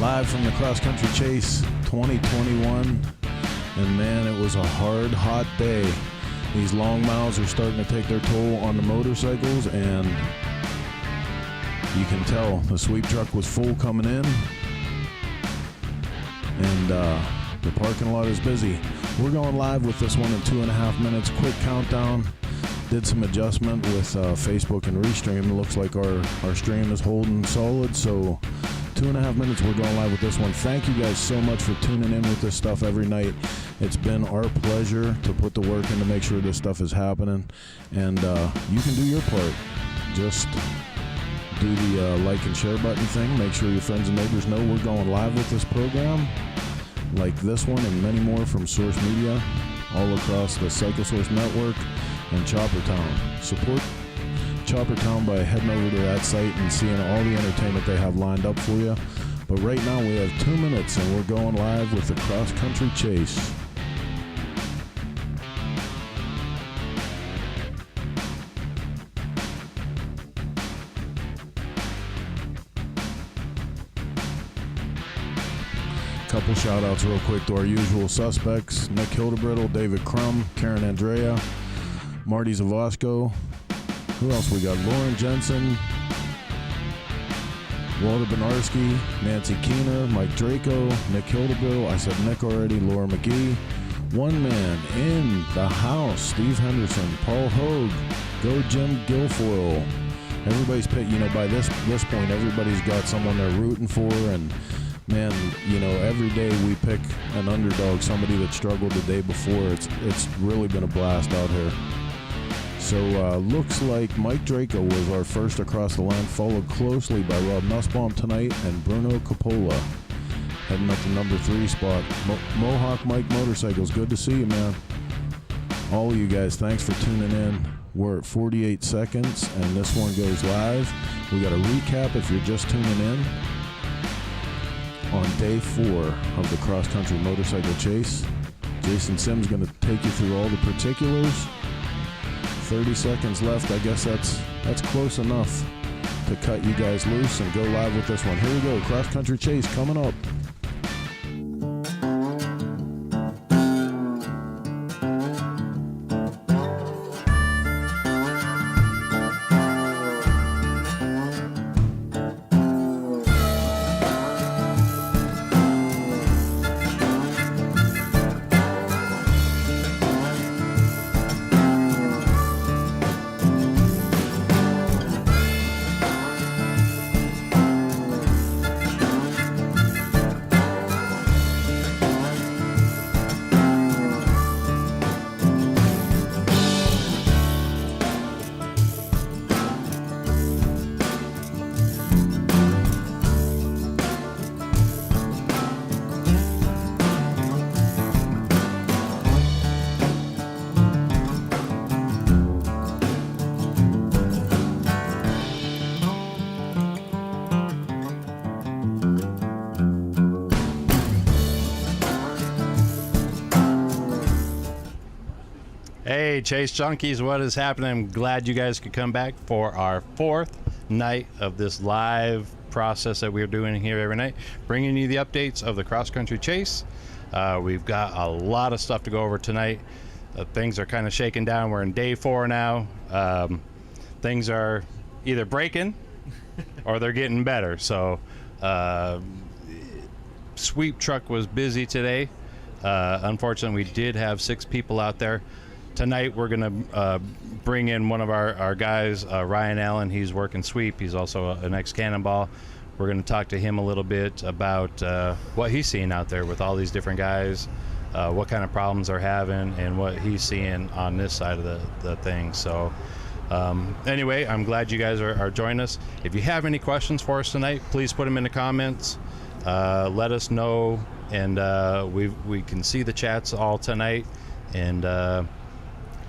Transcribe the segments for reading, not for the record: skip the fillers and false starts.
live from the Cross Country Chase 2021. And man, it was a hard, hot day. These long miles are starting to take their toll on the motorcycles, and you can tell the sweep truck was full coming in, and the parking lot is busy. We're going live with this one in 2.5 minutes. Quick countdown. Did some adjustment with Facebook and Restream. It looks like our stream is holding solid, so 2.5 minutes, we're going live with this one. Thank you guys so much for tuning in with this stuff every night. It's been our pleasure to put the work in to make sure this stuff is happening, and you can do your part. Just do the like and share button thing. Make sure your friends and neighbors know we're going live with this program, like this one and many more from Source Media all across the Cycle Source Network and Chopper Town. Support Chopper Town by heading over to that site and seeing all the entertainment they have lined up for you. But right now we have 2 minutes and we're going live with the Cross Country Chase. Couple shout outs real quick to our usual suspects: Nick Hildebrittle, David Crum, Karen Andrea, Marty Zavosco. Who else we got? Lauren Jensen, Walter Benarski, Nancy Keener, Mike Draco, Nick Hildebrittle. I said Nick already. Laura McGee. One man in the house: Steve Henderson, Paul Hogue, Go Jim Guilfoyle. Everybody's picked. By this point, everybody's got someone they're rooting for, and man, every day we pick an underdog, somebody that struggled the day before. It's really been a blast out here. So looks like Mike Draco was our first across the line, followed closely by Rob Nussbaum tonight and Bruno Coppola heading up the number 3 spot. Mohawk Mike Motorcycles, good to see you, man. All of you guys, thanks for tuning in. We're at 48 seconds and this one goes live. We got a recap if you're just tuning in on day 4 of the Cross Country Motorcycle Chase. Jason Sims going to take you through all the particulars. 30 seconds left. I guess that's close enough to cut you guys loose and go live with this one. Here we go. Cross Country Chase coming up. Hey, Chase Junkies, what is happening? I'm glad you guys could come back for our 4th night of this live process that we're doing here every night, bringing you the updates of the Cross Country Chase. We've got a lot of stuff to go over tonight. Things are kind of shaking down. We're in day 4 now. Things are either breaking or they're getting better. So sweep truck was busy today. Unfortunately, we did have 6 people out there. Tonight we're going to bring in one of our guys, Ryan Allen. He's working sweep. He's also an ex-Cannonball. We're going to talk to him a little bit about what he's seeing out there with all these different guys, what kind of problems they're having, and what he's seeing on this side of the thing. So anyway, I'm glad you guys are joining us. If you have any questions for us tonight, please put them in the comments. Let us know, and we can see the chats all tonight, and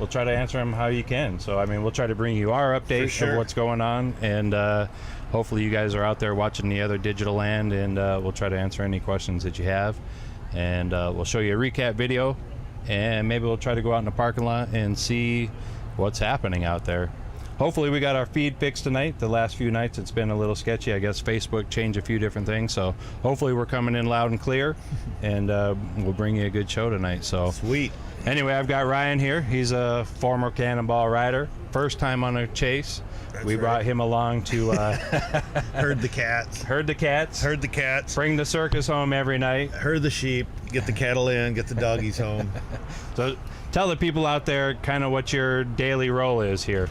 we'll try to answer them how you can. So, I mean, we'll try to bring you our update of what's going on, and hopefully you guys are out there watching the other digital land, and we'll try to answer any questions that you have. And we'll show you a recap video, and maybe we'll try to go out in the parking lot and see what's happening out there. hopefully we got our feed fixed tonight. The last few nights it's been a little sketchy. I guess Facebook changed a few different things. So hopefully we're coming in loud and clear, and we'll bring you a good show tonight. So Sweet. Anyway, I've got Ryan here. He's a former Cannonball rider. First time on a chase. We brought him along to herd the cats. Herd the cats. Herd the cats. Bring the circus home every night. Herd the sheep. Get the cattle in. Get the doggies home. So tell the people out there kind of what your daily role is here.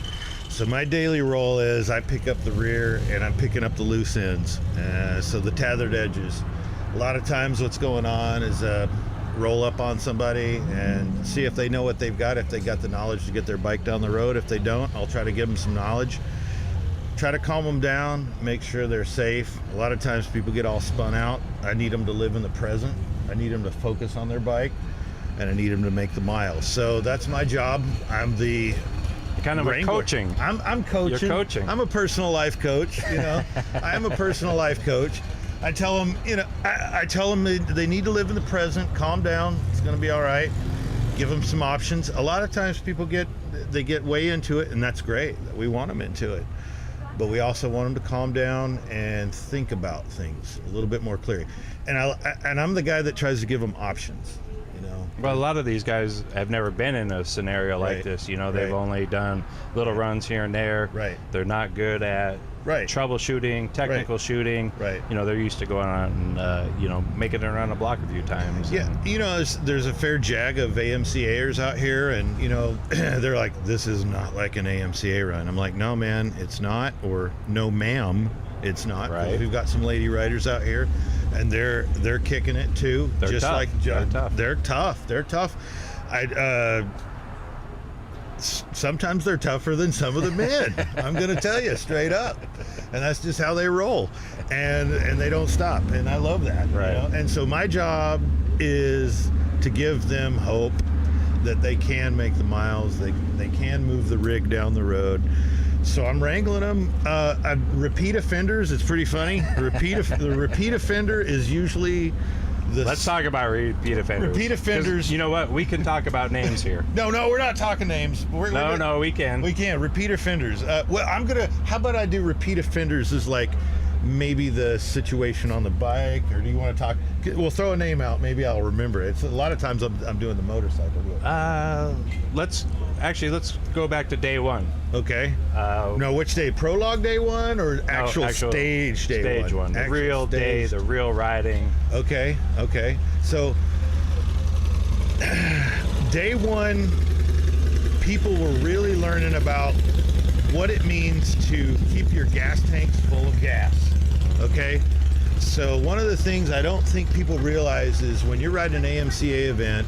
So my daily role is I pick up the rear and I'm picking up the loose ends. So the tethered edges. A lot of times what's going on is roll up on somebody and see if they know what they've got, if they got the knowledge to get their bike down the road. If they don't, I'll try to give them some knowledge. Try to calm them down, make sure they're safe. A lot of times people get all spun out. I need them to live in the present. I need them to focus on their bike, and I need them to make the miles. So that's my job. I'm the kind of wrangler. Coaching. I'm coaching. You're coaching. I'm a personal life coach. You know, I am a personal life coach. I tell them, I tell them they need to live in the present. Calm down. It's going to be all right. Give them some options. A lot of times people get way into it, and that's great. We want them into it. But we also want them to calm down and think about things a little bit more clearly. And I'm the guy that tries to give them options. Well, a lot of these guys have never been in a scenario like this. They've only done little runs here and there. Right. They're not good at troubleshooting, technical shooting. Right. They're used to going out and making it around the block a few times. Yeah. There's a fair jag of AMCAers out here, and they're like, this is not like an AMCA run. I'm like, no, man, it's not, or no, ma'am, it's not. Right. We've got some lady riders out here, and they're kicking it too. They're just tough. like They're tough. They're tough. Sometimes they're tougher than some of the men. I'm going to tell you straight up, and that's just how they roll, and they don't stop, and I love that. Right. And so my job is to give them hope that they can make the miles, they can move the rig down the road. So I'm wrangling them. Repeat offenders, it's pretty funny. The repeat offender is usually Let's talk about repeat offenders. Repeat offenders. You know what? We can talk about names here. No, we're not talking names. No, we can. We can. Repeat offenders. How about I do repeat offenders as like maybe the situation on the bike, or do you want to talk? We'll throw a name out. Maybe I'll remember it. It's a lot of times I'm doing the motorcycle. Let's go back to day one. Okay. No, which day? Prologue day one or actual stage day one? Stage one. The real day, the real riding. Okay. So day one, people were really learning about what it means to keep your gas tanks full of gas. Okay. So one of the things I don't think people realize is when you're riding an AMCA event,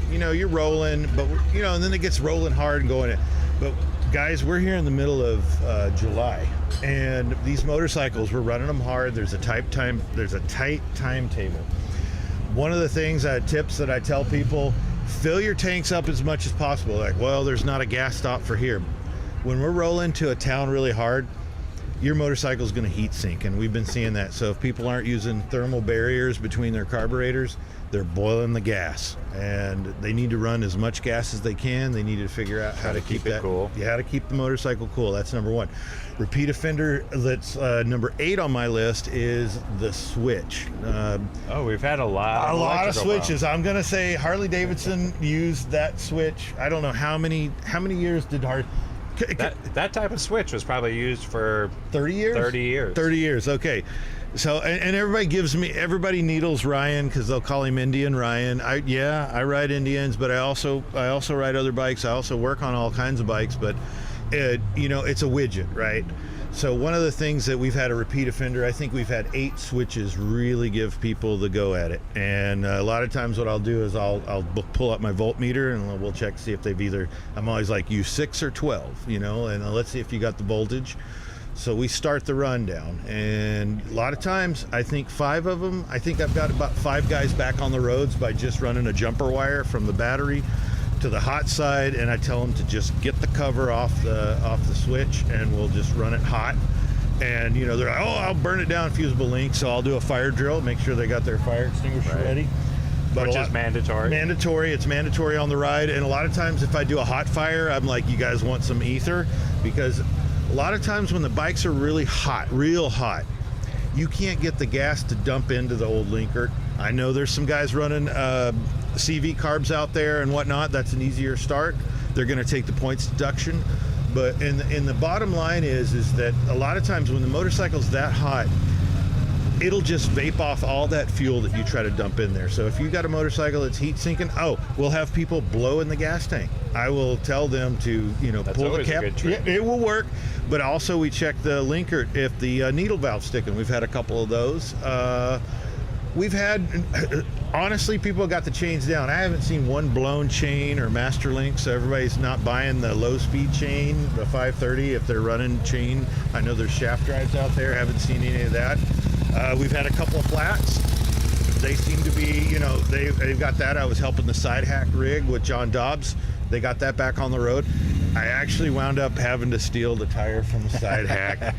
you're rolling, but and then it gets rolling hard and going. But guys, we're here in the middle of July, and these motorcycles, we're running them hard. There's a tight timetable. One of the things, tips that I tell people, fill your tanks up as much as possible. Like, well, there's not a gas stop for here. When we're rolling to a town really hard, your motorcycle is going to heat sink, and we've been seeing that. So if people aren't using thermal barriers between their carburetors, they're boiling the gas, and they need to run as much gas as they can. They need to figure out how to keep it cool. Yeah, how to keep the motorcycle cool. That's number one. Repeat offender that's number 8 on my list is the switch. We've had a lot of switches. I'm gonna say Harley Davidson used that switch. I don't know how many years did Harley. That type of switch was probably used for 30 years. 30 years. Okay. So and everybody needles Ryan because they'll call him Indian Ryan. I ride Indians, but I also ride other bikes. I also work on all kinds of bikes, but it's a widget, right? So one of the things that we've had a repeat offender, I think we've had 8 switches really give people the go at it. And a lot of times what I'll do is I'll pull up my voltmeter and we'll check to see if they've I'm always like, use 6 or 12, and let's see if you got the voltage. So we start the run down, and a lot of times I think 5 of them, I think I've got about 5 guys back on the roads by just running a jumper wire from the battery to the hot side, and I tell them to just get the cover off the switch, and we'll just run it hot. And they're like, oh, I'll burn it down, fusible link. So I'll do a fire drill, make sure they got their fire extinguisher ready. But which is mandatory. It's mandatory on the ride. And a lot of times if I do a hot fire, I'm like, you guys want some ether? Because A lot of times when the bikes are really hot, real hot, you can't get the gas to dump into the old linker. I know there's some guys running CV carbs out there and whatnot. That's an easier start. They're going to take the points deduction. But in the bottom line is that a lot of times when the motorcycle's that hot, it'll just vape off all that fuel that you try to dump in there. So if you got a motorcycle that's heat sinking, we'll have people blow in the gas tank. I will tell them to, That's pull the always a cap. good trick. It will work. But also we check the linker if the needle valve's sticking. We've had a couple of those. We've had, honestly, people got the chains down. I haven't seen one blown chain or master link, so everybody's not buying the low-speed chain, the 530, if they're running chain. I know there's shaft drives out there. Haven't seen any of that. We've had a couple of flats. They seem to be, they've got that. I was helping the side hack rig with John Dobbs. They got that back on the road. I actually wound up having to steal the tire from the side hack.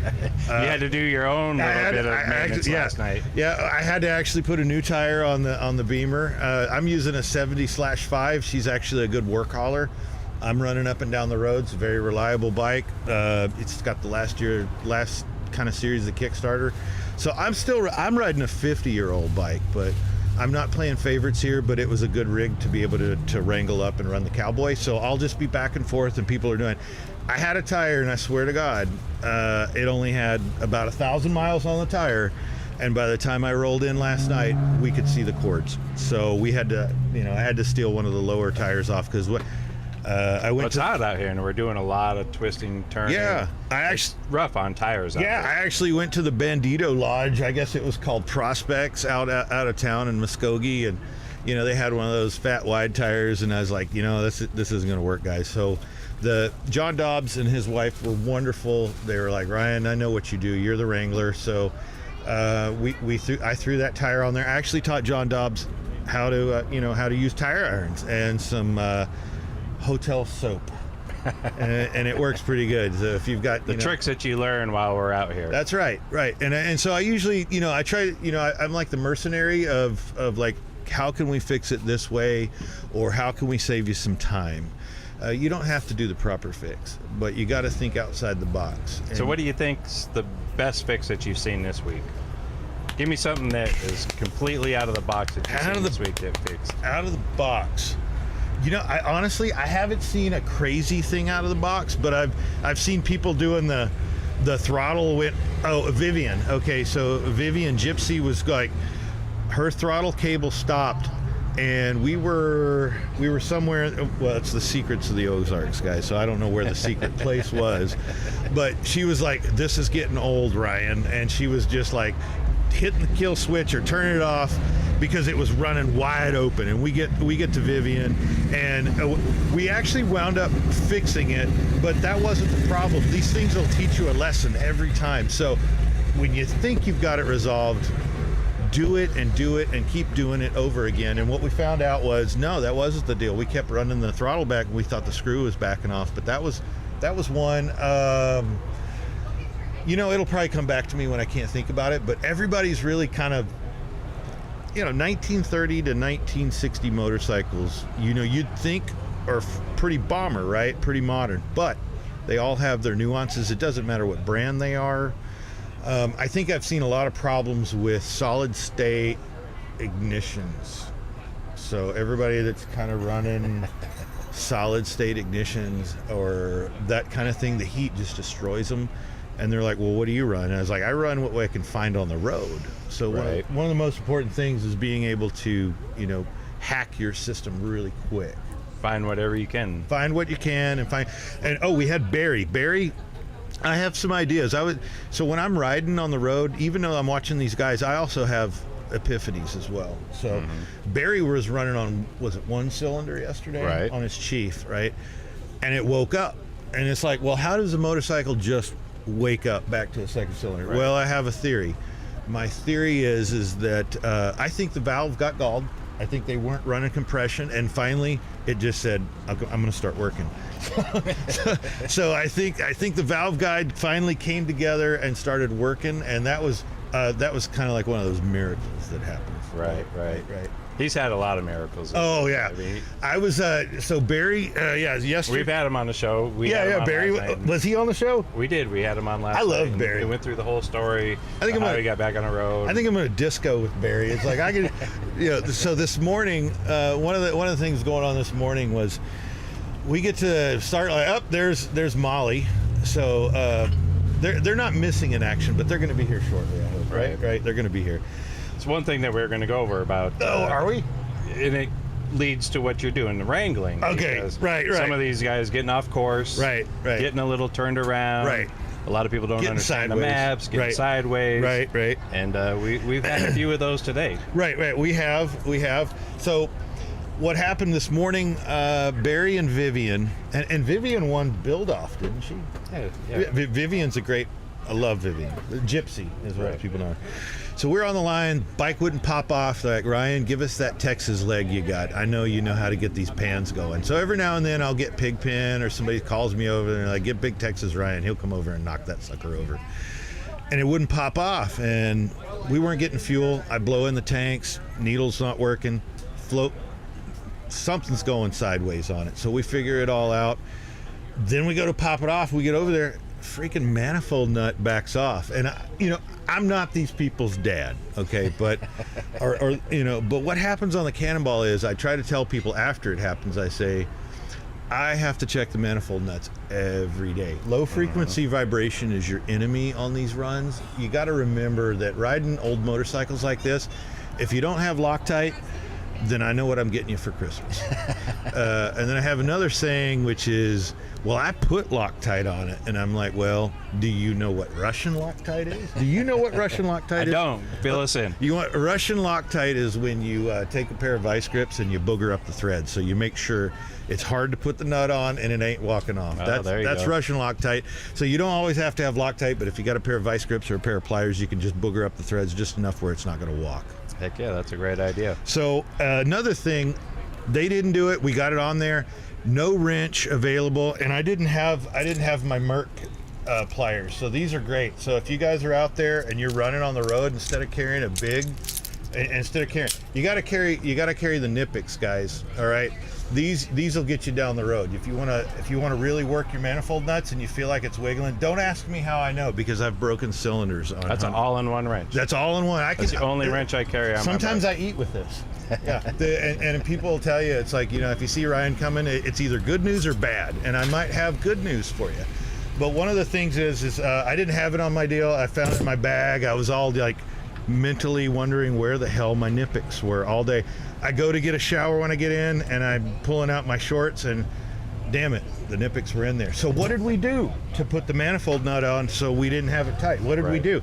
You had to do your own little bit of maintenance last night. Yeah, I had to actually put a new tire on the Beamer. I'm using a 70/5. She's actually a good work hauler. I'm running up and down the roads. A very reliable bike. It's got the last kind of series of Kickstarter. So I'm riding a 50-year-old bike, but I'm not playing favorites here, but it was a good rig to be able to wrangle up and run the Cowboy. So I'll just be back and forth, and people are doing. I had a tire, and I swear to God, it only had about 1,000 miles on the tire, and by the time I rolled in last night, we could see the cords. So we had to, I had to steal one of the lower tires off because It's hot out here, and we're doing a lot of twisting, turning. Yeah, it's rough on tires. Yeah, I actually went to the Bandito Lodge. I guess it was called Prospects out of town in Muskogee, and they had one of those fat wide tires, and I was like, this isn't going to work, guys. So the John Dobbs and his wife were wonderful. They were like, Ryan, I know what you do. You're the wrangler. So I threw that tire on there. I actually taught John Dobbs how to use tire irons and some hotel soap. and it works pretty good. So if you've got the tricks that you learn while we're out here. That's right. And so I usually, I try, I'm like the mercenary of like, how can we fix it this way, or how can we save you some time? You don't have to do the proper fix, but you got to think outside the box. So what do you think's the best fix that you've seen this week? Give me something that is completely out of the box that you've seen this week that fixed. Out of the box. I honestly haven't seen a crazy thing out of the box, but I've seen people doing the throttle with Vivian. Okay, so Vivian Gypsy was like, her throttle cable stopped, and we were somewhere. Well, it's the secrets of the Ozarks, guys. So I don't know where the secret place was, but she was like, "This is getting old, Ryan," and she was just like hitting the kill switch or turning it off because it was running wide open. And we get to Vivian, and we actually wound up fixing it, but that wasn't the problem. These things will teach you a lesson every time. So when you think you've got it resolved, do it and keep doing it over again. And what we found out was, no, that wasn't the deal. We kept running the throttle back, and we thought the screw was backing off, but that was one. It'll probably come back to me when I can't think about it, but everybody's really kind of, 1930 to 1960 motorcycles, you'd think are pretty bomber, right? Pretty modern, but they all have their nuances. It doesn't matter what brand they are. I think I've seen a lot of problems with solid state ignitions. So everybody that's kind of running solid state ignitions or that kind of thing, the heat just destroys them. And they're like, well, what do you run? And I was like, I run what I can find on the road. So right. one of the most important things is being able to, hack your system really quick. Find whatever you can. Find what you can and we had Barry. I have some ideas. So when I'm riding on the road, even though I'm watching these guys, I also have epiphanies as well. So Barry was running on, was it one cylinder yesterday? Right. On his Chief, right? And it woke up. And it's like, well, how does a motorcycle just wake up back to a second cylinder? Right. Well, I have a theory. My theory is that I think the valve got galled. I think they weren't running compression, and finally it just said, I'm going to start working. So I think the valve guide finally came together and started working, and that was that was kind of like one of those miracles that happened. Right. He's had a lot of miracles. Oh yeah, I mean, I was so Barry. Yesterday we've had him on the show. We had him on Barry last night. was he on the show? We did. We had him on last. I love night. Barry. We went through the whole story. I think how he got back on the road. I think I'm gonna disco with Barry. It's like I could, So this morning, one of the things going on this morning was we get to start like there's Molly. So they're not missing in action, but they're going to be here shortly. I hope. Right. They're going to be here. It's one thing that we're going to go over about. Are we? And it leads to what you're doing, the wrangling. Okay, right. Some of these guys getting off course. Right. Getting a little turned around. Right. A lot of people don't understand the maps, getting sideways. Right. And we've had a few of those today. Right. We have. So what happened this morning, Barry and Vivian, and Vivian won build-off, didn't she? Yeah. Vivian's I love Vivian. Gypsy is what people know. So we're on the line, bike wouldn't pop off. They're like, Ryan, give us that Texas leg you got. I know you know how to get these pans going. So every now and then I'll get Pigpen or somebody calls me over and they're like, get Big Texas Ryan. He'll come over and knock that sucker over. And it wouldn't pop off. And we weren't getting fuel. I blow in the tanks, needle's not working, float, something's going sideways on it. So we figure it all out. Then we go to pop it off. We get over there, freaking manifold nut backs off. And I'm not these people's dad, okay, but but what happens on the Cannonball is I try to tell people after it happens, I say I have to check the manifold nuts every day. Low frequency vibration is your enemy on these runs. You got to remember that riding old motorcycles like this, if you don't have Loctite, then I know what I'm getting you for Christmas. And then I have another saying, which is, well, I put Loctite on it. And I'm like, well, do you know what Russian Loctite is? Do you know what Russian Loctite is? I don't. Fill us in. Russian Loctite is when you take a pair of vice grips and you booger up the thread. So you make sure it's hard to put the nut on and it ain't walking off. That's Russian Loctite. So you don't always have to have Loctite, but if you got a pair of vice grips or a pair of pliers, you can just booger up the threads just enough where it's not going to walk. Heck yeah, that's a great idea. So another thing, they didn't do it. We got it on there. No wrench available, and I didn't have my Merc pliers. So these are great. So if you guys are out there and you're running on the road, instead of carrying you got to carry the Nipix, guys. All right. These will get you down the road. If you want to really work your manifold nuts and you feel like it's wiggling, don't ask me how I know, because I've broken cylinders on. That's an all-in-one wrench. That's all in one. That's the only wrench I carry on sometimes my bike. I eat with this. Yeah. And people will tell you, it's like, if you see Ryan coming, it's either good news or bad, and I might have good news for you. But one of the things is I didn't have it on my deal. I found it in my bag. I was all like mentally wondering where the hell my Nipix were all day. I go to get a shower when I get in, and I'm pulling out my shorts, and damn it, the Nipix were in there. So what did we do to put the manifold nut on so we didn't have it tight? What did we do?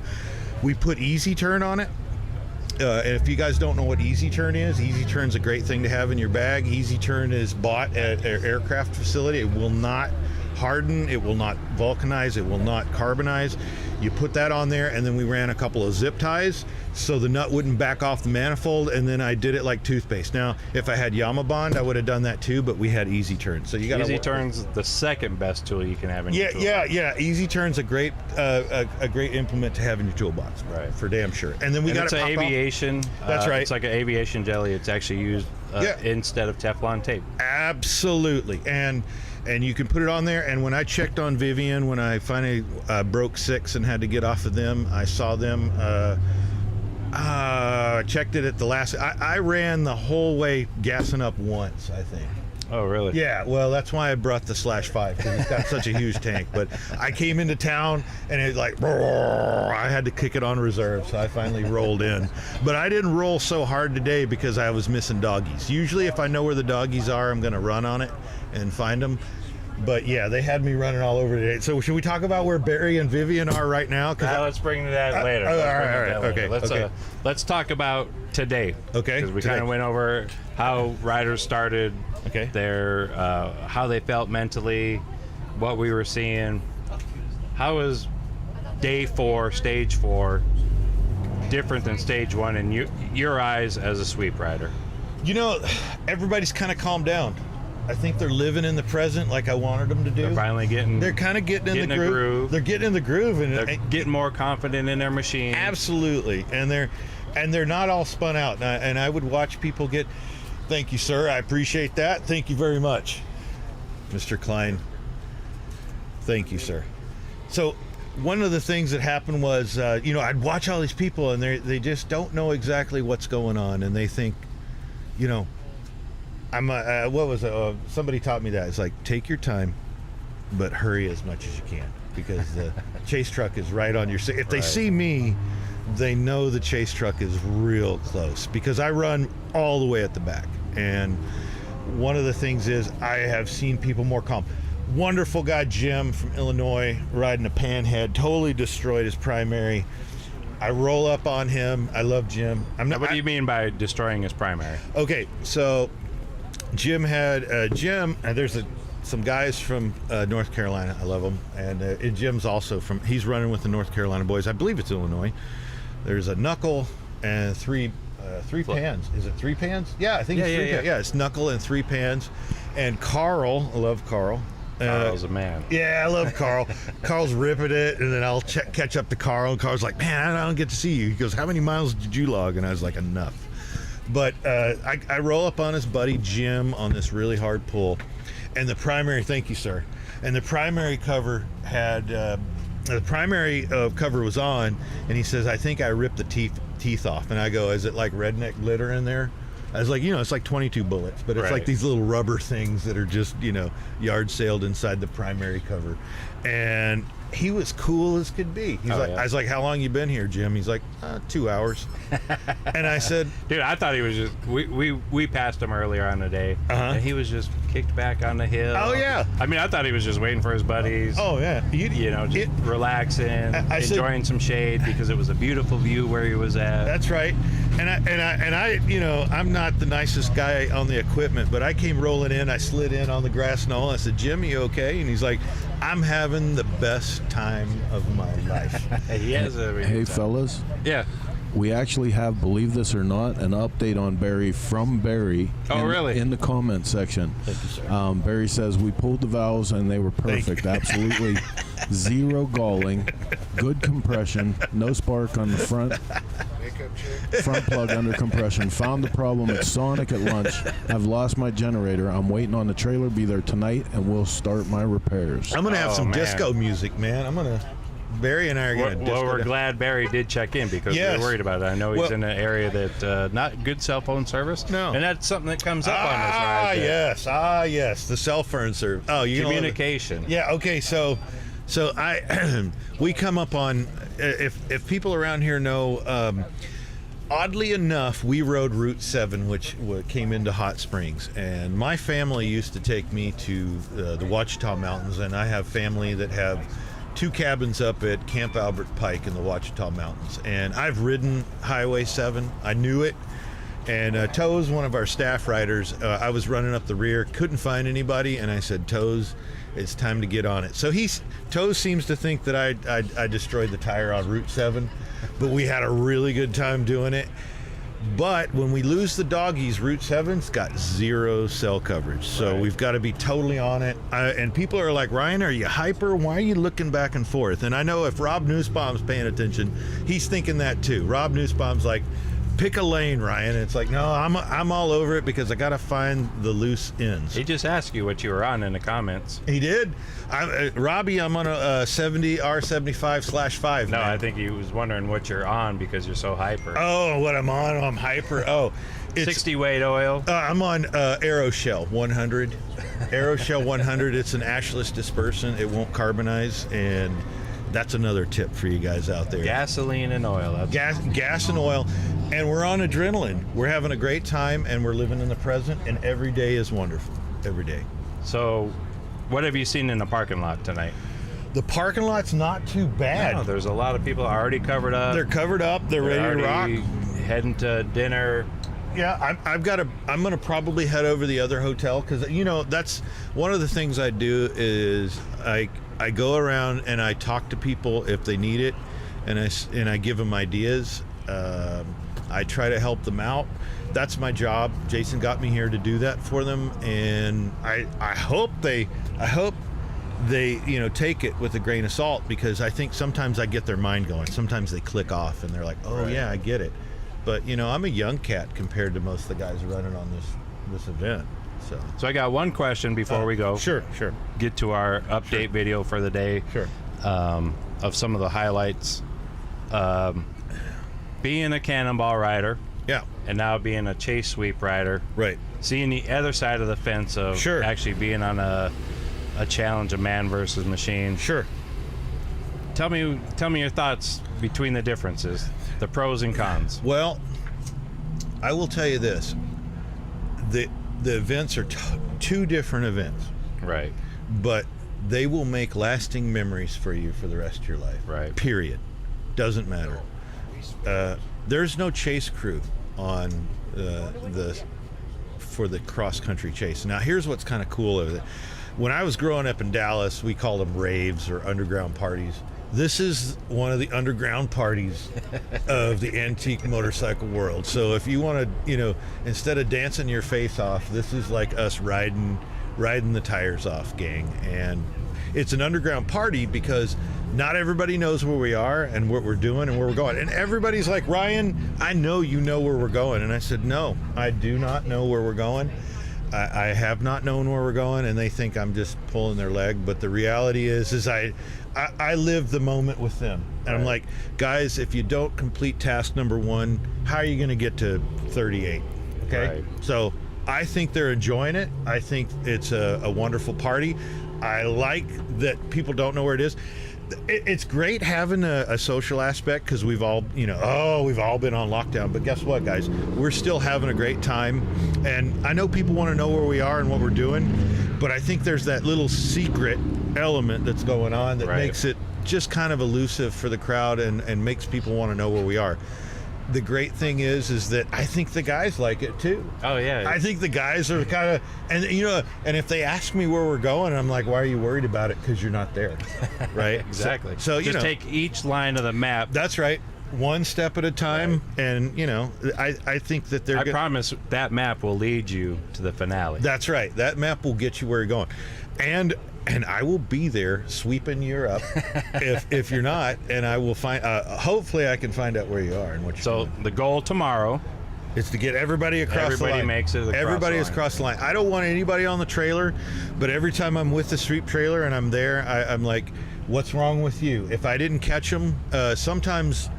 We put Easy Turn on it. And if you guys don't know what Easy Turn is, Easy Turn's a great thing to have in your bag. Easy Turn is bought at an aircraft facility. It will not harden, it will not vulcanize, it will not carbonize. You put that on there, and then we ran a couple of zip ties so the nut wouldn't back off the manifold, and then I did it like toothpaste. Now, if I had Yamabond, I would have done that too, but we had Easy Turn. So you got Easy Turn's the second best tool you can have in your toolbox. Yeah. Easy Turn's a great implement to have in your toolbox, right? For damn sure. And then it's an aviation. That's right. It's like an aviation jelly. It's actually used instead of Teflon tape. Absolutely. And you can put it on there. And when I checked on Vivian, when I finally broke 6 and had to get off of them, I saw them. Checked it at the last. I ran the whole way gassing up once, I think. Oh, really? Yeah, well, that's why I brought the /5, because it's got such a huge tank. But I came into town, and it I had to kick it on reserve, so I finally rolled in. But I didn't roll so hard today because I was missing doggies. Usually, if I know where the doggies are, I'm going to run on it and find them. But yeah, they had me running all over today. So should we talk about where Barry and Vivian are right now? Let's bring that later. All right. Okay. Let's talk about today. Okay. Because we kind of went over how riders started. Okay. Their how they felt mentally, what we were seeing. How was day 4, stage 4, different than stage 1 in your eyes as a sweep rider? Everybody's kind of calmed down. I think they're living in the present like I wanted them to do. They're finally getting. They're kind of getting in the groove. They're getting in the groove, and they're getting more confident in their machine. Absolutely, and they're not all spun out. And I would watch people get. Thank you, sir. I appreciate that. Thank you very much, Mr. Klein. Thank you, sir. So, one of the things that happened was, I'd watch all these people, and they just don't know exactly what's going on, and they think, somebody taught me that. It's like, take your time, but hurry as much as you can, because the chase truck is right on your... If they see me, they know the chase truck is real close, because I run all the way at the back. And one of the things is I have seen people more calm. Wonderful guy, Jim from Illinois, riding a panhead, totally destroyed his primary. I roll up on him. I love Jim. What do you mean by destroying his primary? Okay, so Jim had there's some guys from North Carolina. I love them, and Jim's also he's running with the North Carolina boys. I believe it's Illinois. There's a Knuckle and three pans. Is it 3 pans? Yeah, I think it's 3 pans. Yeah, it's Knuckle and 3 pans. And Carl, I love Carl. Carl's a man. Yeah, I love Carl. Carl's ripping it, and then I'll catch up to Carl, and Carl's like, man, I don't get to see you. He goes, how many miles did you log? And I was like, enough. But I roll up on his buddy Jim on this really hard pull, and the primary, thank you, sir, and the primary cover had, cover was on, and he says, I think I ripped the teeth off. And I go, is it like redneck glitter in there? I was like, it's like 22 bullets, but it's like these little rubber things that are just, yard sailed inside the primary cover. And he was cool as could be. I was like, how long you been here, Jim? He's like, 2 hours. And I said, dude, I thought he was just, we passed him earlier on the day, and he was just kicked back on the hill. Oh, yeah. I mean, I thought he was just waiting for his buddies. Oh, yeah. Just relaxing, enjoying some shade, because it was a beautiful view where he was at. That's right. And I I'm not the nicest guy on the equipment, but I came rolling in. I slid in on the grass knoll. I said, Jim, you okay? And he's like, I'm having the best time of my life. He has a really Hey, time. fellas. Yeah. We actually have, believe this or not, an update on Barry from Barry. Really? In the comment section. Thank you, sir. Barry says, we pulled the valves and they were perfect. Absolutely zero galling, good compression, no spark on the front plug under compression. Found the problem at Sonic at lunch. I've lost my generator. I'm waiting on the trailer. Be there tonight and we'll start my repairs. I'm going to have some disco music, man. Barry and I are going to disco. Well, we're glad Barry did check in, because we were worried about it. I know he's in an area that not good cell phone service. No. And that's something that comes up on this ride. Yes. The cell phone service. Oh, communication. Yeah, okay, so we come up on, if people around here know, oddly enough, we rode Route 7, which came into Hot Springs, and my family used to take me to the Ouachita Mountains, and I have family that have 2 cabins up at Camp Albert Pike in the Ouachita Mountains, and I've ridden Highway 7. I knew it, and Toes, one of our staff riders, I was running up the rear, couldn't find anybody, and I said, Toes, it's time to get on it. So Toes seems to think that I destroyed the tire on Route 7, but we had a really good time doing it. But when we lose the doggies, Route 7's got 0 cell coverage. So we've got to be totally on it. And people are like, Ryan, are you hyper? Why are you looking back and forth? And I know if Rob Nussbaum's paying attention, he's thinking that too. Rob Nussbaum's like, pick a lane, Ryan. And it's like, no, I'm all over it, because I got to find the loose ends. He just asked you what you were on in the comments. He did? Robbie, I'm on a 70 R75/5. No, man. I think he was wondering what you're on, because you're so hyper. Oh, what I'm on? I'm hyper. Oh, it's 60 weight oil. I'm on Aeroshell 100. Aeroshell 100. It's an ashless dispersant. It won't carbonize, and that's another tip for you guys out there. Gasoline and oil. Gas and oil. And we're on adrenaline. We're having a great time, and we're living in the present, and every day is wonderful. Every day. So, what have you seen in the parking lot tonight? The parking lot's not too bad. No, there's a lot of people already covered up. They're covered up. They're ready to rock. Heading to dinner. Yeah, I'm going to probably head over to the other hotel, because that's one of the things I do is I go around and I talk to people if they need it, and I give them ideas. I try to help them out. That's my job. Jason got me here to do that for them, and I hope they take it with a grain of salt, because I think sometimes I get their mind going. Sometimes they click off and they're like, oh yeah, I get it. But I'm a young cat compared to most of the guys running on this event. So I got one question before we go. Sure. Get to our update video for the day. Sure. Of some of the highlights. Being a Cannonball rider. Yeah. And now being a chase sweep rider. Right. Seeing the other side of the fence of actually being on a challenge of man versus machine. Sure. Tell me your thoughts between the differences, the pros and cons. Well, I will tell you this. The events are two different events. Right. But they will make lasting memories for you for the rest of your life. Right. Period. Doesn't matter. There's no chase crew on for the cross country chase. Now, here's what's kind of cool of it. When I was growing up in Dallas, we called them raves or underground parties. This is one of the underground parties of the antique motorcycle world. So if you want to, instead of dancing your face off, this is like us riding the tires off, gang. And it's an underground party because not everybody knows where we are and what we're doing and where we're going. And everybody's like, Ryan, I know you know where we're going. And I said, no, I do not know where we're going. I have not known where we're going, and they think I'm just pulling their leg. But the reality is I live the moment with them. And I'm like, guys, if you don't complete task number 1, how are you going to get to 38? Okay. Right. So I think they're enjoying it. I think it's a wonderful party. I like that people don't know where it is. It's great having a social aspect, because we've all, we've all been on lockdown. But guess what, guys? We're still having a great time. And I know people want to know where we are and what we're doing, but I think there's that little secret element that's going on that makes it just kind of elusive for the crowd and makes people want to know where we are. The great thing is that I think the guys like it too. Oh yeah. I think the guys are kind of, and if they ask me where we're going, I'm like, why are you worried about it? Because you're not there, right? Exactly. So just take each line of the map. That's right. One step at a time, and I think that I promise that map will lead you to the finale. That's right. That map will get you where you're going, and I will be there sweeping you up if you're not, and I will find. Hopefully, I can find out where you are and what you're doing. So the goal tomorrow is to get everybody across the line. Everybody makes it across Everybody the is line. across the line. I don't want anybody on the trailer, but every time I'm with the sweep trailer and I'm there, I'm like, what's wrong with you? If I didn't catch them, sometimes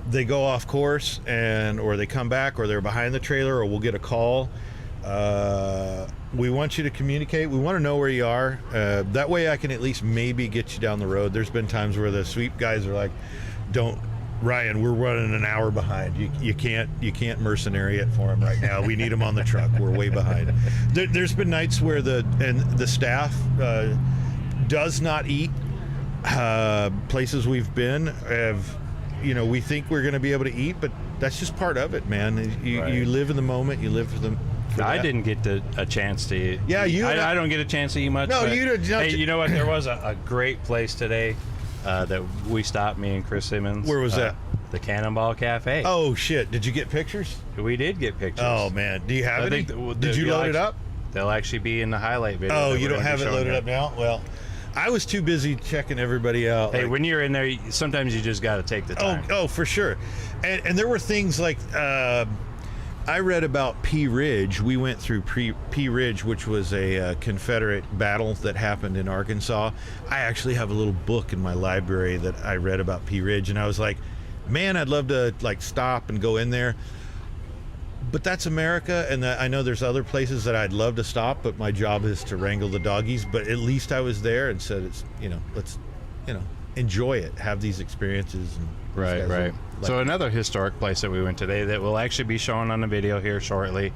they go off course or they come back, or they're behind the trailer, or we'll get a call. We want you to communicate. We want to know where you are. That way I can at least maybe get you down the road. There's been times where the sweep guys are like, Ryan, we're running an hour behind. You can't mercenary it for him right now. We need him on the truck. We're way behind. There's been nights where the staff does not eat. Places we've been have, we think we're going to be able to eat, but that's just part of it, man. You live in the moment. You live for them. I didn't get a chance to eat. Yeah, I don't get a chance to eat much. No, you don't. Hey, you know what? There was a great place today that we stopped, me and Chris Simmons. Where was that? The Cannonball Cafe. Oh, shit. Did you get pictures? We did get pictures. Oh, man. Do you have any? Did you load it up? They'll actually be in the highlight video. Oh, you don't have it loaded up now? Well, I was too busy checking everybody out. Hey, when you're in there, sometimes you just got to take the time. Oh, for sure. And there were things like... I read about Pea Ridge. We went through Pea Ridge, which was a Confederate battle that happened in Arkansas. I actually have a little book in my library that I read about Pea Ridge, and I was like, man, I'd love to stop and go in there. But that's America, and I know there's other places that I'd love to stop, but my job is to wrangle the doggies. But at least I was there and said, it's let's enjoy it, have these experiences. And right. So another historic place that we went today that will actually be shown on the video here shortly.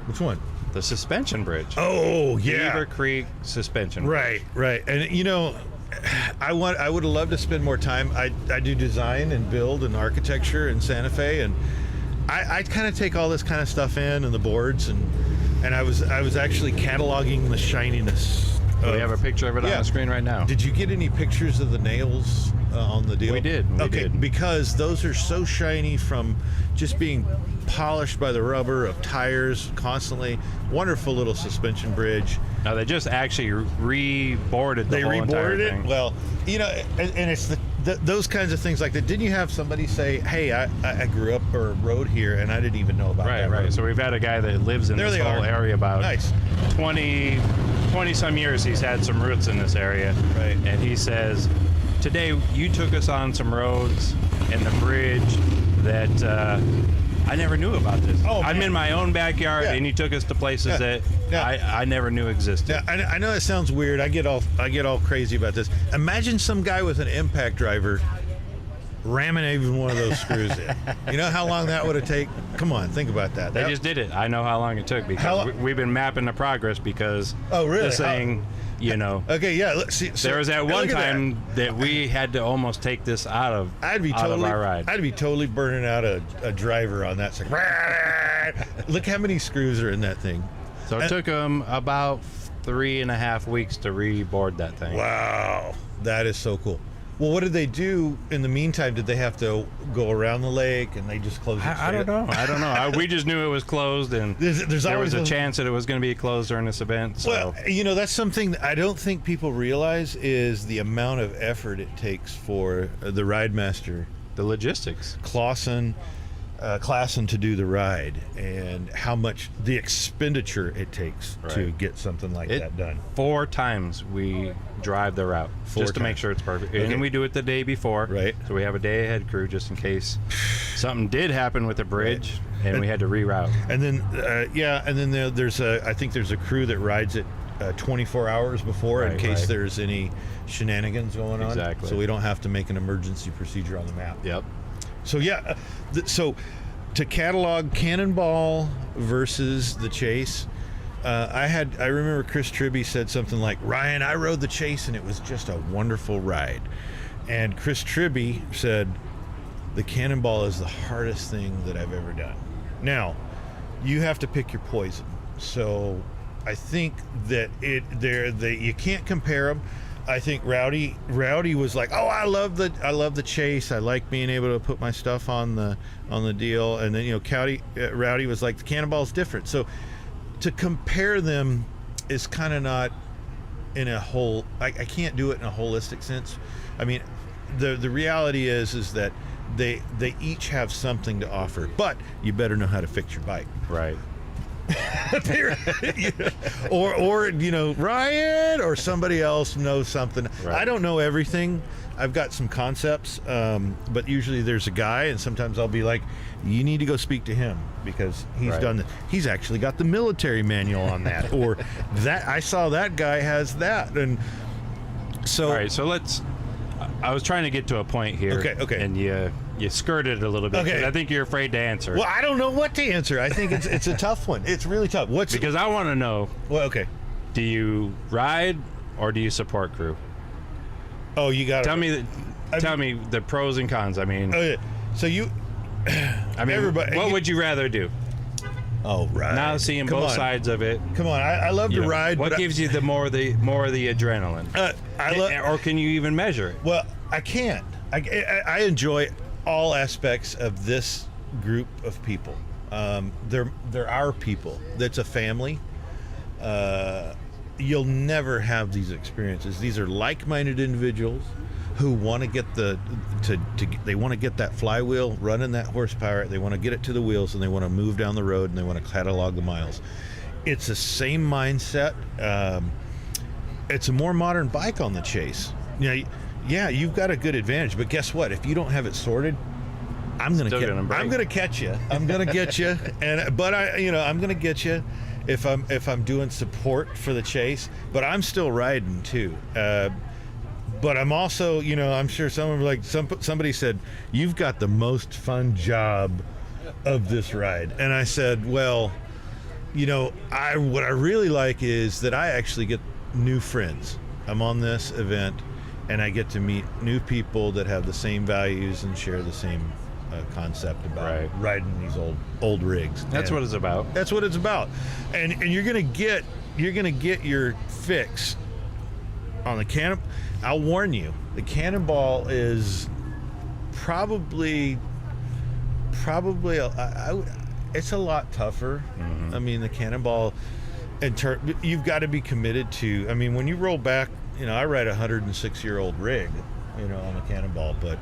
Which one? The suspension bridge. Oh, yeah. Beaver Creek suspension bridge. Right. And I would have loved to spend more time. I do design and build and architecture in Santa Fe, and I kind of take all this kind of stuff in and the boards, and I was actually cataloging the shininess We have a picture of it on the screen right now. Did you get any pictures of the nails on the deal? We did. Because those are so shiny from just being polished by the rubber of tires constantly. Wonderful little suspension bridge. Now they just actually reboarded the whole entire thing. Well, you know, and it's those kinds of things like that. Didn't you have somebody say, "Hey, I grew up or rode here, and I didn't even know about that"? Right. So we've had a guy that lives in this whole area about 20 some years. He's had some roots in this area, right? And he says, "Today you took us on some roads and the bridge that." I never knew about this. I'm in my own backyard, and you took us to places that I never knew existed. Yeah, I know it sounds weird. I get all crazy about this. Imagine some guy with an impact driver ramming even one of those screws in. You know how long that would have taken? Come on, think about that. They just did it. I know how long it took because we've been mapping the progress because this thing. You know. Okay, yeah. Let's see. So, there was that one time that we had to almost take this out of our ride. I'd be totally burning out a driver on that. Look how many screws are in that thing. So it took them about 3.5 weeks to reboard that thing. Wow, that is so cool. Well, what did they do in the meantime? Did they have to go around the lake and they just closed it? I don't know. We just knew it was closed, and there was a chance that it was going to be closed during this event. So. Well, you know, that's something that I don't think people realize is the amount of effort it takes for the ride master, the logistics, Clausen to do the ride, and how much the expenditure it takes to get something like that done. 4 times we drive the route just to make sure it's perfect, and we do it the day before. Right. So we have a day ahead crew just in case something did happen with the bridge, and we had to reroute. And then, and then there's I think there's a crew that rides it 24 hours before in case there's any shenanigans going on. Exactly. So we don't have to make an emergency procedure on the map. Yep. So so to catalog Cannonball versus the Chase, I remember Chris Tribby said something like, "Ryan, I rode the Chase and it was just a wonderful ride." And Chris Tribby said, "The Cannonball is the hardest thing that I've ever done." Now, you have to pick your poison. So I think that you can't compare them. I think Rowdy was like, "Oh, I love the Chase. I like being able to put my stuff on the deal." And then Rowdy was like, "The Cannonball's different." So to compare them is kind of not in a whole. I can't do it in a holistic sense. I mean, the reality is that they each have something to offer, but you better know how to fix your bike. Right. or Ryan or somebody else knows something. Right. I don't know everything. I've got some concepts, but usually there's a guy, and sometimes I'll be like, "You need to go speak to him because he's done this. He's actually got the military manual on that, or that I saw that guy has that." And so, all right. So I was trying to get to a point here. Okay. And you skirted it a little bit. Okay. I think you're afraid to answer. Well, I don't know what to answer. I think it's a tough one. It's really tough. Because I want to know. Well, okay. Do you ride or do you support crew? Oh, you got to tell me the pros and cons. I mean. Oh yeah. So you. I mean, everybody. What would you rather do? Oh, right. Now seeing both sides of it. Come on, I love to ride. What gives you the more of the adrenaline? Or can you even measure it? Well, I can't. I enjoy all aspects of this group of people. They're our people. That's a family. You'll never have these experiences. These are like-minded individuals who want to get they want to get that flywheel running, that horsepower. They want to get it to the wheels, and they want to move down the road, and they want to catalog the miles. It's the same mindset. It's a more modern bike on the Chase. Yeah, you've got a good advantage, but guess what? If you don't have it sorted, I'm gonna catch you. I'm gonna get you, I'm gonna get you if I'm doing support for the Chase. But I'm still riding too. But I'm also, I'm sure somebody said, "You've got the most fun job of this ride," and I said, "Well, what I really like is that I actually get new friends. I'm on this event, and I get to meet new people that have the same values and share the same concept about riding these old rigs." That's what it's about. That's what it's about, and you're gonna get your fix on the Cannon, I'll warn you, the Cannonball is probably it's a lot tougher. I mean, the Cannonball, you've got to be committed to. I mean, when you roll back, I ride a 106-year-old rig, on the Cannonball, but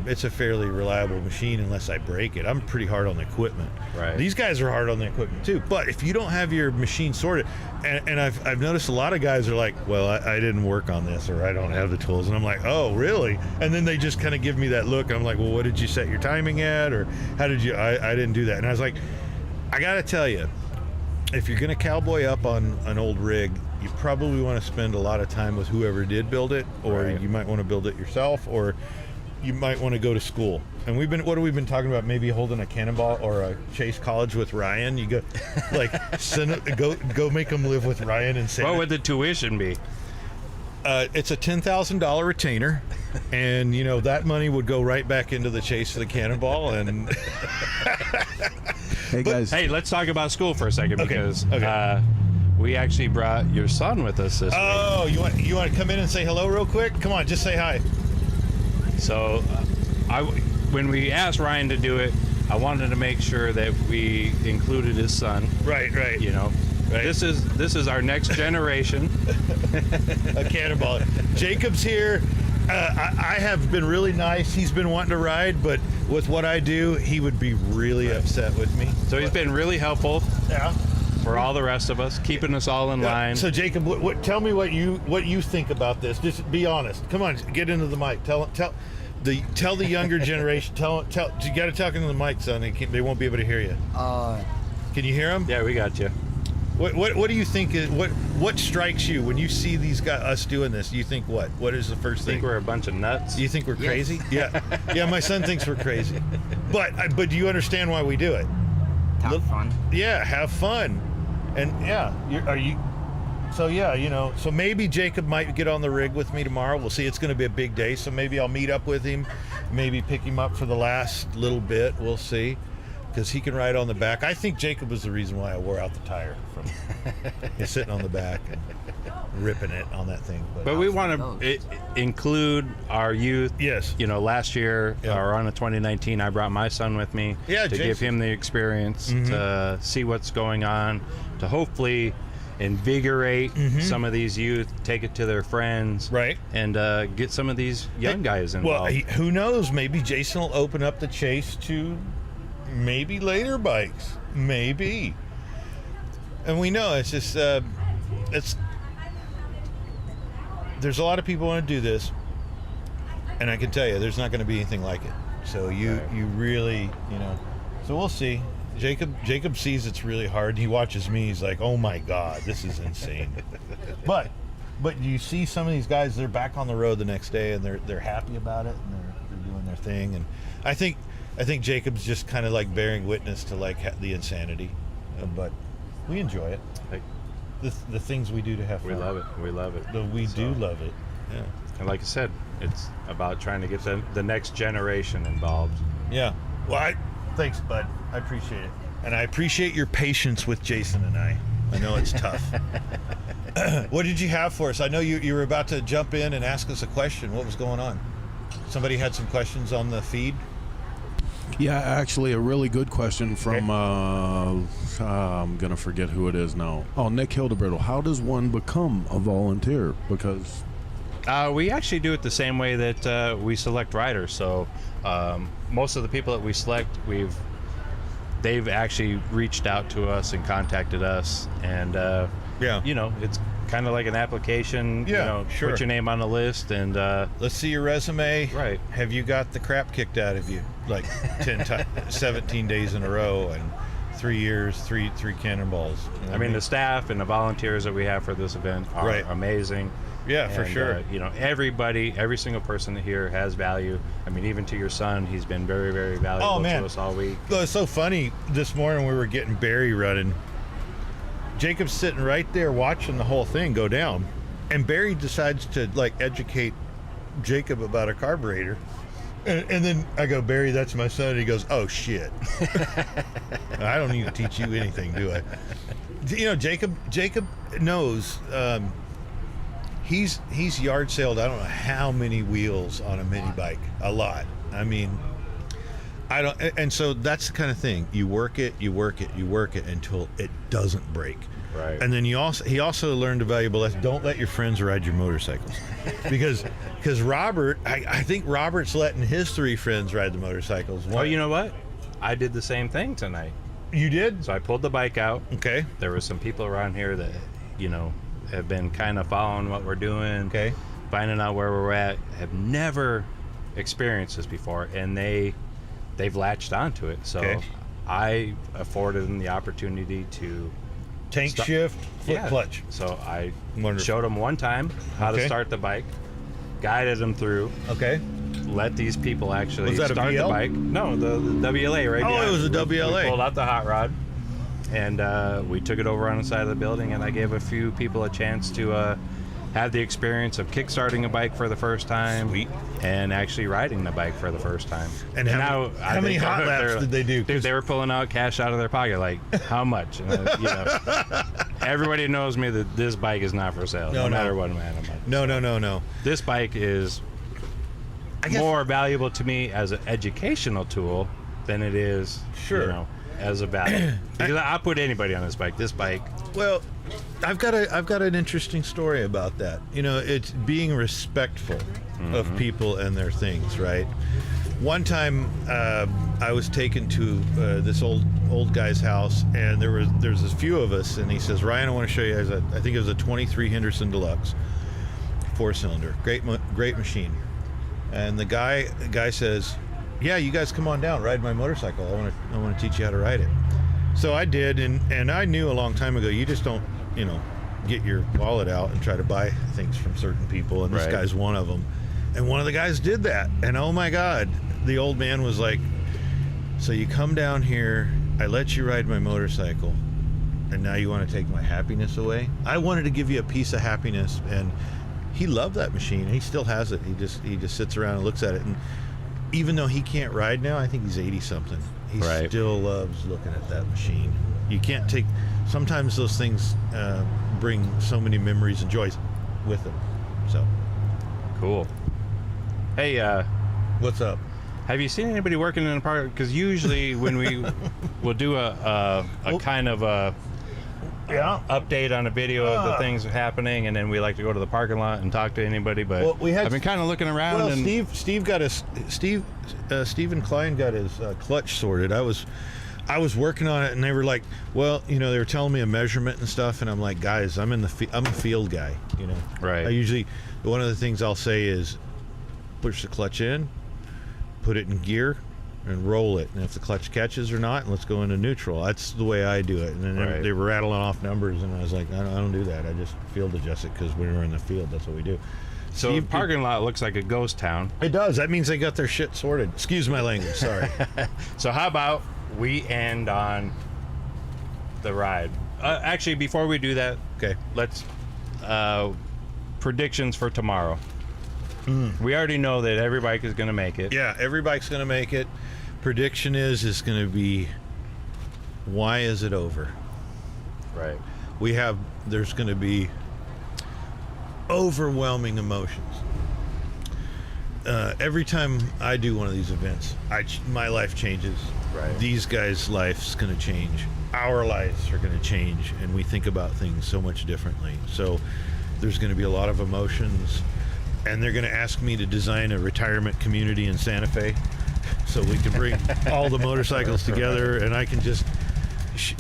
it's a fairly reliable machine unless I break it. I'm pretty hard on the equipment. Right. These guys are hard on the equipment too. But if you don't have your machine sorted, and I've noticed a lot of guys are like, well, I didn't work on this, or I don't have the tools, and I'm like, oh, really? And then they just kind of give me that look. I'm like, well, what did you set your timing at, or how did you? I didn't do that. And I was like, I gotta tell you, if you're gonna cowboy up on an old rig, you probably want to spend a lot of time with whoever did build it, or you might want to build it yourself, or you might want to go to school. And what have we been talking about? Maybe holding a Cannonball or a Chase College with Ryan. You go, like, go make them live with Ryan and say. What would the tuition be? It's a $10,000 retainer, and that money would go right back into the Chase for the Cannonball. And Hey guys, Hey, let's talk about school for a second because we actually brought your son with us this week. Oh, you want to come in and say hello real quick? Come on, just say hi. So, when we asked Ryan to do it, I wanted to make sure that we included his son. Right. Right. This is our next generation. A Cannonball. Jacob's here. I have been really nice. He's been wanting to ride, but with what I do, he would be really upset with me. So he's been really helpful. Yeah. For all the rest of us, keeping us all in line. So Jacob, tell me what you think about this. Just be honest. Come on, get into the mic. Tell the younger generation. You got to talk into the mic, son. They won't be able to hear you. Can you hear them? Yeah, we got you. What do you think is what strikes you when you see these guys, us doing this? You think what? What is the first thing? Think we're a bunch of nuts? You think we're crazy? Yeah. My son thinks we're crazy. But do you understand why we do it? Have fun. Yeah, have fun. And so maybe Jacob might get on the rig with me tomorrow. We'll see. It's going to be a big day, so maybe I'll meet up with him, maybe pick him up for the last little bit. We'll see, because he can ride on the back. I think Jacob was the reason why I wore out the tire from sitting on the back and ripping it on that thing. But we want to include our youth. Yes. Last year, or on 2019, I brought my son with me to give him the experience, to see what's going on, to hopefully invigorate some of these youth, take it to their friends, right, and get some of these young guys involved. Well, who knows? Maybe Jason will open up the Chase to maybe later bikes, maybe. And we know it's just there's a lot of people want to do this, and I can tell you there's not going to be anything like it. So you really, so we'll see. Jacob sees it's really hard. He watches me. He's like, oh my God, this is insane. but you see some of these guys, they're back on the road the next day, and they're happy about it, and they're doing their thing. And I think Jacob's just kind of like bearing witness to like the insanity, but we enjoy it. The things we do to have fun. We love it. We love it. We do love it. Yeah. And like I said, it's about trying to get the next generation involved. Yeah. Well, thanks, bud. I appreciate it. And I appreciate your patience with Jason and I. I know it's tough. What did you have for us? I know you were about to jump in and ask us a question. What was going on? Somebody had some questions on the feed? Yeah, actually, a really good question from, I'm going to forget who it is now. Oh, Nick Hildebrittle. How does one become a volunteer? Because... we actually do it the same way that we select riders. So most of the people that we select, they've actually reached out to us and contacted us. And, it's kind of like an application. Sure. Put your name on the list and let's see your resume. Right. Have you got the crap kicked out of you like 17 days in a row and 3 years, three cannonballs? I mean, the staff and the volunteers that we have for this event are amazing. Yeah, for sure. Every single person here has value. I mean, even to your son, he's been very, very valuable to us all week. Well, it's so funny. This morning we were getting Barry running. Jacob's sitting right there watching the whole thing go down, and Barry decides to educate Jacob about a carburetor. And then I go, Barry, that's my son. And he goes, oh shit. I don't need to teach you anything, do I? Jacob knows. he's yard sailed I don't know how many wheels on a mini bike. A lot. I mean, I don't, and so that's the kind of thing. You work it until it doesn't break. Right. And then he also learned a valuable lesson. Don't let your friends ride your motorcycles, because Robert, I think Robert's letting his 3 friends ride the motorcycles. Well, you know what? I did the same thing tonight. You did? So I pulled the bike out. Okay. There were some people around here that, have been kind of following what we're doing. Okay. Finding out where we're at. Have never experienced this before, and they've latched onto it. So Okay. I afforded them the opportunity to Tank shift, foot clutch. So I Wonderful. showed them one time how to Okay. start the bike, guided them through, Okay. let these people actually Was that a start VL? the bike. No, the WLA right Oh, behind. it was a WLA. We pulled out the hot rod, and we took it over on the side of the building, and I gave a few people a chance to have the experience of kickstarting a bike for the first time. Sweet. And actually riding the bike for the first time. And how many hot laps did they do? Dude, they were pulling out cash out of their pocket, like, how much? And, everybody knows me that this bike is not for sale, no matter what, man. No. This bike is more valuable to me as an educational tool than it is, Sure. as a value. Because I'll put anybody on this bike. This bike. Well, I've got an interesting story about that. It's being respectful of people and their things, right? One time, I was taken to this old guy's house, and there's a few of us, and he says, "Ryan, I want to show you." I think it was a 23 Henderson Deluxe, 4-cylinder, great machine. And the guy says, "Yeah, you guys come on down, ride my motorcycle. I want to teach you how to ride it." So I did, and I knew a long time ago, you just don't, get your wallet out and try to buy things from certain people, and this Right. guy's one of them. And one of the guys did that, and oh my God, the old man was like, "So you come down here, I let you ride my motorcycle, and now you want to take my happiness away?" I wanted to give you a piece of happiness, and he loved that machine. He still has it. He just sits around and looks at it, and even though he can't ride now, I think he's 80 something. He Right. still loves looking at that machine. You can't take. Sometimes those things bring so many memories and joys with them. So, Cool. Hey, what's up? have you seen anybody working in a park? Because usually when we'll do a kind of a update on a video of the things happening, and then we like to go to the parking lot and talk to anybody. But I've been kind of looking around. Well, and Stephen Klein got his clutch sorted. I was working on it, and they were like, well, they were telling me a measurement and stuff, and I'm like, guys, I'm a field guy, Right. I usually, one of the things I'll say is push the clutch in, put it in gear, and roll it. And if the clutch catches or not, let's go into neutral. That's the way I do it. And then Right. they were rattling off numbers, and I was like, I don't do that. I just field adjust it, because when we're in the field, that's what we do. So the parking lot looks like a ghost town. It does. That means they got their shit sorted. Excuse my language. Sorry. So how about we end on the ride? Actually, before we do that, Okay. let's predictions for tomorrow. We already know that every bike is going to make it. Yeah, every bike's going to make it. Prediction is going to be, why is it over? Right. There's going to be overwhelming emotions. Every time I do one of these events, my life changes. Right. These guys' life's going to change. Our lives are going to change, and we think about things so much differently. So there's going to be a lot of emotions, and they're going to ask me to design a retirement community in Santa Fe, so we can bring all the motorcycles together, and I can just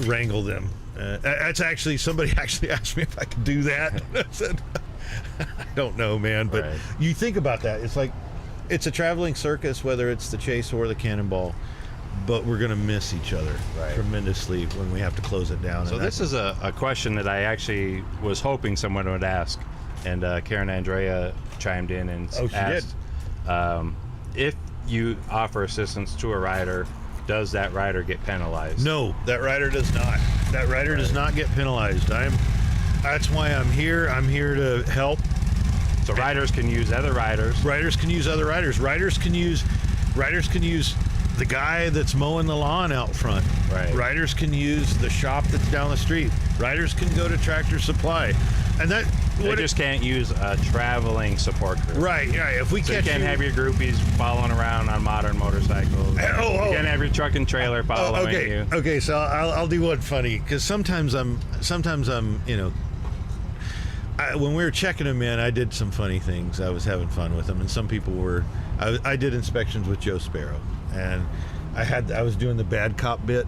wrangle them. That's actually, somebody actually asked me if I could do that. I said, I don't know, man, but Right. you think about that. It's like, it's a traveling circus, whether it's the Chase or the Cannonball, but we're going to miss each other tremendously when we have to close it down. So this is a question that I actually was hoping someone would ask, and Karen Andrea chimed in and asked, if you offer assistance to a rider, does that rider get penalized? No, that rider does not. That rider does not get penalized. That's why I'm here. I'm here to help. So riders can use other riders. Riders can use other riders. Riders can use the guy that's mowing the lawn out front. Right. Riders can use the shop that's down the street. Riders can go to Tractor Supply, and that They just can't use a traveling support group. right. Yeah, if we So you catch can't you, have your groupies following around on modern motorcycles. You can't have your truck and trailer following okay, you. okay. So I'll do one funny because sometimes I'm when we were checking them in, I did some funny things. I was having fun with them, and some people were. I did inspections with Joe Sparrow, and I was doing the bad cop bit,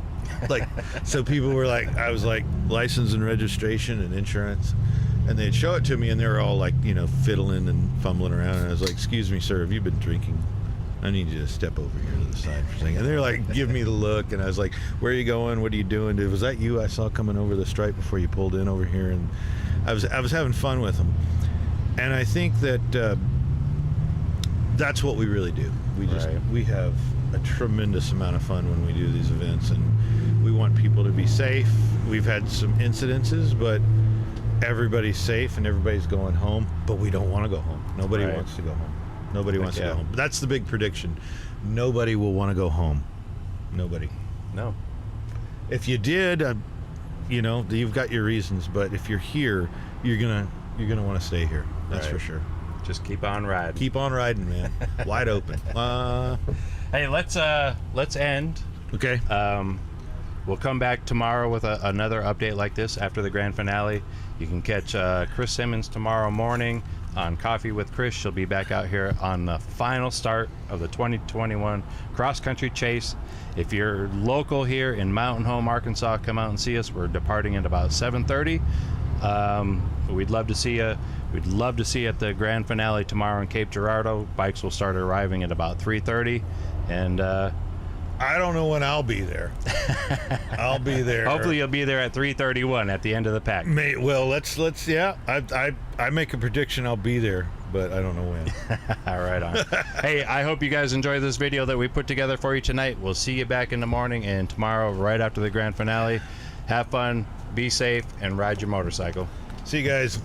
like so people were like, I was like license and registration and insurance, and they'd show it to me, and they were all like fiddling and fumbling around, and I was like, excuse me, sir, have you been drinking? I need you to step over here to the side for a second. And they're like, give me the look, and I was like, where are you going? What are you doing? Was that you I saw coming over the stripe before you pulled in over here? And I was having fun with them, and I think that that's what we really do. We have a tremendous amount of fun when we do these events, and we want people to be safe. We've had some incidences, but everybody's safe and everybody's going home, but we don't want to go home. Nobody wants to go home. Nobody wants to go home. That's the big prediction. Nobody will want to go home. Nobody. No. If you did, you've got your reasons, but if you're here, you're gonna want to stay here. That's for sure. Just keep on riding. Keep on riding, man. Wide open. Hey, let's end. Okay. We'll come back tomorrow with another update like this after the grand finale. You can catch Chris Simmons tomorrow morning on Coffee with Chris. She'll be back out here on the final start of the 2021 cross country chase. If you're local here in Mountain Home, Arkansas, come out and see us. We're departing at about 7:30. We'd love to see you. We'd love to see you at the grand finale tomorrow in Cape Girardeau. Bikes will start arriving at about 3:30, and I don't know when I'll be there. I'll be there. hopefully you'll be there at 3:31 at the end of the pack. Well, let's yeah. I make a prediction I'll be there, but I don't know when. All right on. Hey, I hope you guys enjoyed this video that we put together for you tonight. We'll see you back in the morning and tomorrow right after the grand finale. Have fun, be safe, and ride your motorcycle. See you guys.